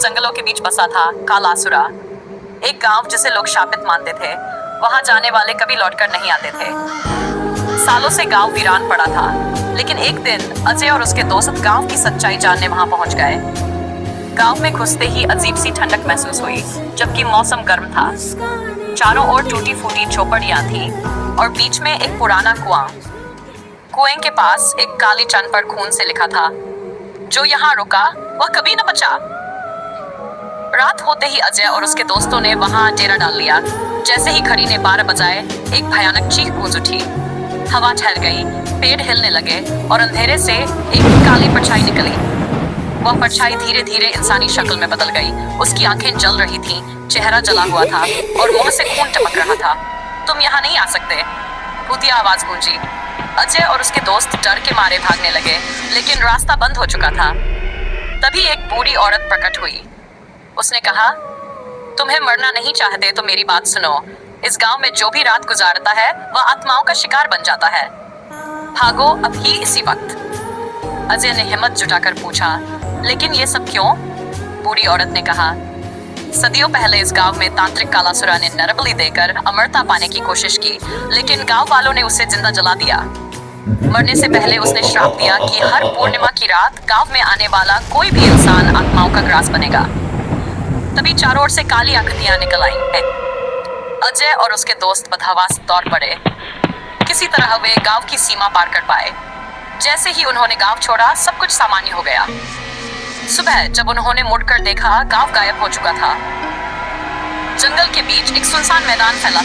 जंगलों के बीच बसा था कालासुरा, एक गांव जिसे लोग शापित मानते थे। वहां जाने वाले कभी लौटकर नहीं आते थे। सालों से गांव वीरान पड़ा था, लेकिन एक दिन अजय और उसके दोस्त गांव की सच्चाई जानने वहां पहुंच गए। गांव में घुसते ही अजीब सी ठंडक महसूस हुई, जबकि मौसम गर्म था। चारों ओर टूटी फूटी झोपड़ियां थी और बीच में एक पुराना कुआं। कुएं के पास एक काली चन पर खून से लिखा था, जो यहाँ रुका वह कभी न बचा। रात होते ही अजय और उसके दोस्तों ने वहां डेरा डाल लिया। जैसे ही घड़ी ने 12 बजाए, एक भयानक चीख गूंज उठी। हवा ठहर गई, पेड़ हिलने लगे और अंधेरे से एक काली परछाई निकली। वह परछाई धीरे धीरे इंसानी शक्ल में बदल गई। उसकी आंखें जल रही थीं, चेहरा जला हुआ था और मुंह से खून टपक रहा था। तुम यहाँ नहीं आ सकते, भूतिया आवाज गूंजी। अजय और उसके दोस्त डर के मारे भागने लगे, लेकिन रास्ता बंद हो चुका था। तभी एक बूढ़ी औरत प्रकट हुई। उसने कहा, तुम्हें मरना नहीं चाहते तो मेरी बात सुनो। इस गांव में जो भी रात गुजारता है वह आत्माओं का शिकार बन जाता है। भागो अभी इसी वक्त। अजय ने हिम्मत जुटाकर पूछा, लेकिन ये सब क्यों? बूढ़ी औरत ने कहा, सदियों पहले इस गांव में तांत्रिक कालासुरा ने नरबली देकर अमरता पाने की कोशिश की, लेकिन गांव वालों ने उसे जिंदा जला दिया। मरने से पहले उसने श्राप दिया कि हर पूर्णिमा की रात गांव में आने वाला कोई भी इंसान आत्माओं का ग्रास बनेगा। तभी चारों ओर से काली आकृतियां निकल आई। अजय और उसके दोस्त बदहवास दौड़ पड़े। किसी तरह वे गांव की सीमा पार कर पाए। जैसे ही उन्होंने गांव छोड़ा, सब कुछ सामान्य हो गया। सुबह जब उन्होंने मुड़कर देखा, गांव गायब हो चुका था। जंगल के बीच एक सुनसान मैदान फैला